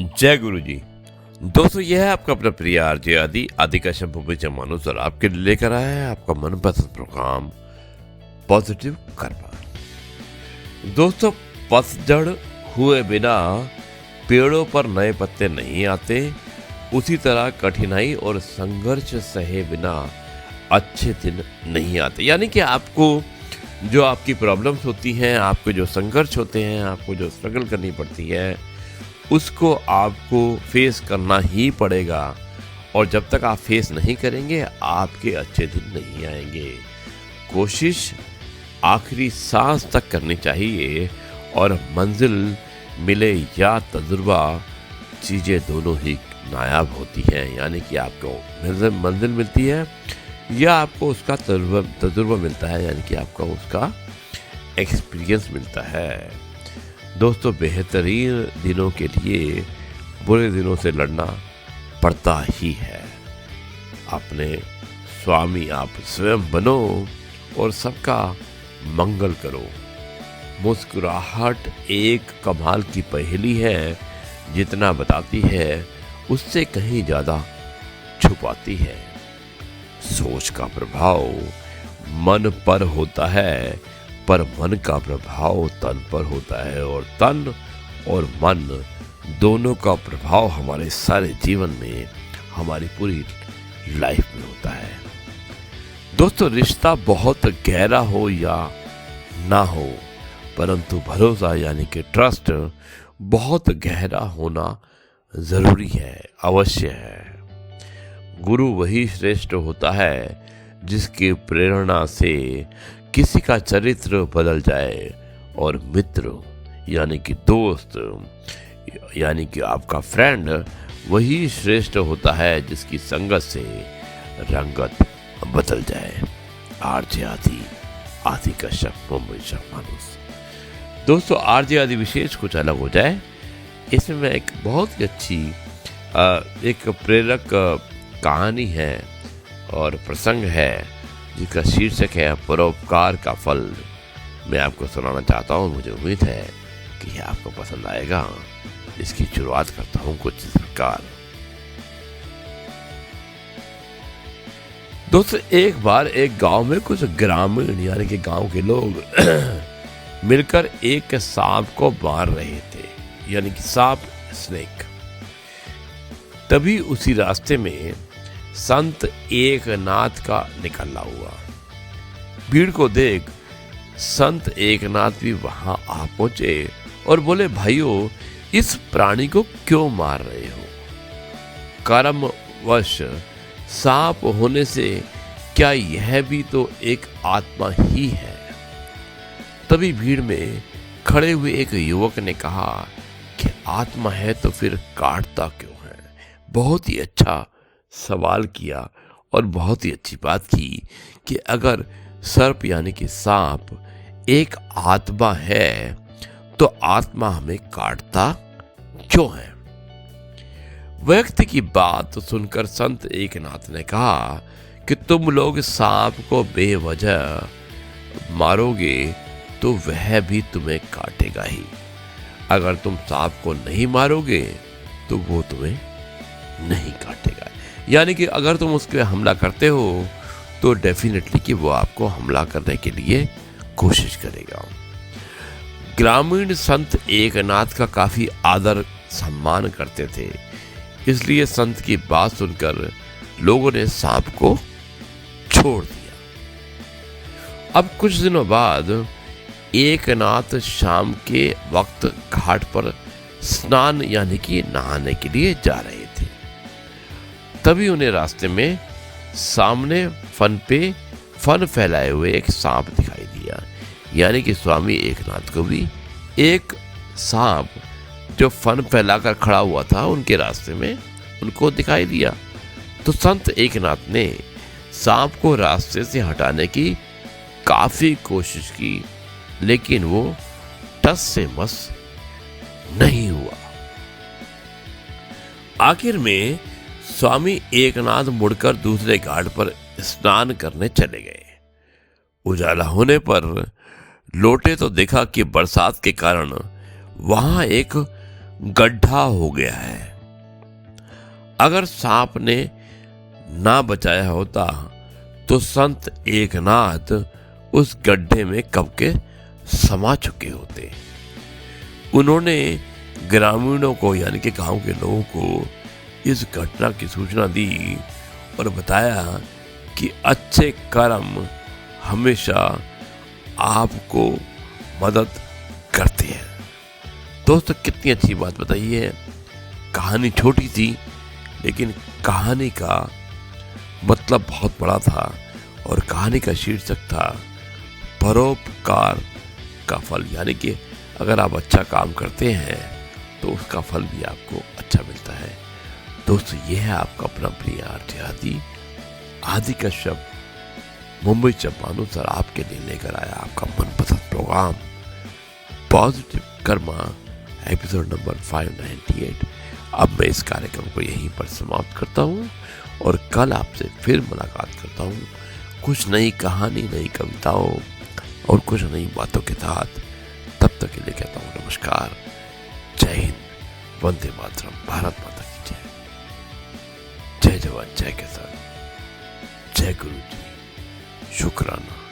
जय गुरु जी। दोस्तों, यह है आपका अपना प्रिय आरजे आदि आदि का शंभू मानुस और आपके लिए लेकर आया है आपका मनपसंद प्रोग्राम पॉजिटिव कर्मा। दोस्तों, पतझड़ हुए बिना पेड़ों पर नए पत्ते नहीं आते, उसी तरह कठिनाई और संघर्ष सहे बिना अच्छे दिन नहीं आते। यानी कि आपको जो आपकी प्रॉब्लम्स होती हैं, आपके जो संघर्ष होते हैं, आपको जो स्ट्रगल करनी पड़ती है, उसको आपको फेस करना ही पड़ेगा। और जब तक आप फेस नहीं करेंगे, आपके अच्छे दिन नहीं आएंगे। कोशिश आखिरी सांस तक करनी चाहिए और मंजिल मिले या तजुर्बा, चीज़ें दोनों ही नायाब होती हैं। यानी कि आपको मंजिल मिलती है या आपको उसका तजुर्बा मिलता है, यानी कि आपका उसका एक्सपीरियंस मिलता है। दोस्तों, बेहतरीन दिनों के लिए बुरे दिनों से लड़ना पड़ता ही है। अपने स्वामी आप स्वयं बनो और सबका मंगल करो। मुस्कुराहट एक कमाल की पहेली है, जितना बताती है उससे कहीं ज़्यादा छुपाती है। सोच का प्रभाव मन पर होता है, पर मन का प्रभाव तन पर होता है, और तन और मन दोनों का प्रभाव हमारे सारे जीवन में, हमारी पूरी लाइफ में होता है। दोस्तों, रिश्ता बहुत गहरा हो या ना हो, परंतु भरोसा यानी कि ट्रस्ट बहुत गहरा होना ज़रूरी है, अवश्य है। गुरु वही श्रेष्ठ होता है जिसकी प्रेरणा से किसी का चरित्र बदल जाए, और मित्र यानी कि दोस्त यानी कि आपका फ्रेंड वही श्रेष्ठ होता है जिसकी संगत से रंगत बदल जाए। आरजे आदि आदि का शक मुंबई मानुस। दोस्तों, आरजे आदि विशेष कुछ अलग हो जाए, इसमें मैं एक बहुत ही अच्छी एक प्रेरक कहानी है और प्रसंग है, जिसका शीर्षक है परोपकार का फल। मैं आपको सुनाना चाहता हूँ। मुझे उम्मीद है कि यह आपको पसंद आएगा। इसकी शुरुआत करता हूँ कुछ इस प्रकार। दोस्तों, एक बार एक गांव में कुछ ग्रामीण यानी कि गांव के लोग मिलकर एक सांप को मार रहे थे, यानी कि सांप, स्नेक। तभी उसी रास्ते में संत एकनाथ का निकलना हुआ। भीड़ को देख संत एकनाथ भी वहां आ पहुंचे और बोले, भाइयों, इस प्राणी को क्यों मार रहे हो? कर्मवश सांप होने से क्या यह भी तो एक आत्मा ही है? तभी भीड़ में खड़े हुए एक युवक ने कहा कि आत्मा है तो फिर काटता क्यों है? बहुत ही अच्छा सवाल किया और बहुत ही अच्छी बात की कि अगर सर्प यानी कि सांप एक आत्मा है तो आत्मा हमें काटता क्यों है? व्यक्ति की बात सुनकर संत एकनाथ ने कहा कि तुम लोग सांप को बेवजह मारोगे तो वह भी तुम्हें काटेगा ही। अगर तुम सांप को नहीं मारोगे तो वो तुम्हें नहीं काटेगा। यानी कि अगर तुम उस पर हमला करते हो तो डेफिनेटली कि वो आपको हमला करने के लिए कोशिश करेगा। ग्रामीण संत एकनाथ का काफी आदर सम्मान करते थे, इसलिए संत की बात सुनकर लोगों ने सांप को छोड़ दिया। अब कुछ दिनों बाद एकनाथ शाम के वक्त घाट पर स्नान यानी कि नहाने के लिए जा रहे थे। तभी उन्हें रास्ते में सामने फन फैलाए हुए एक सांप दिखाई दिया। यानी कि स्वामी एकनाथ को भी एक सांप जो फन फैलाकर खड़ा हुआ था उनके रास्ते में उनको दिखाई दिया। तो संत एकनाथ ने सांप को रास्ते से हटाने की काफी कोशिश की, लेकिन वो टस से मस नहीं हुआ। आखिर में स्वामी एकनाथ मुड़कर दूसरे घाट पर स्नान करने चले गए। उजाला होने पर लौटे तो देखा कि बरसात के कारण वहां एक गड्ढा हो गया है। अगर सांप ने ना बचाया होता तो संत एकनाथ उस गड्ढे में कब के समा चुके होते। उन्होंने ग्रामीणों को यानी कि गांव के लोगों को इस घटना की सूचना दी और बताया कि अच्छे कर्म हमेशा आपको मदद करते हैं। दोस्तों, कितनी अच्छी बात बताई है। कहानी छोटी थी लेकिन कहानी का मतलब बहुत बड़ा था और कहानी का शीर्षक था परोपकार का फल। यानी कि अगर आप अच्छा काम करते हैं तो उसका फल भी आपको अच्छा मिलता है। दोस्तों, ये है आपका अपना प्रिय आरजे आदि कश्यप मुंबई चंपानुसार आपके लिए लेकर आया आपका मनपसंद program positive karma episode number 598। अब मैं इस कार्यक्रम को यहीं पर समाप्त करता हूँ और कल आपसे फिर मुलाकात करता हूँ कुछ नई कहानी, नई कविताओं और कुछ नई बातों के साथ। तब तक के लिए कहता हूँ नमस्कार, जय हिंद, वंदे मातरम, भारत माता की जय, जय जवान, जय किसान, जय गुरु जी, शुक्राना।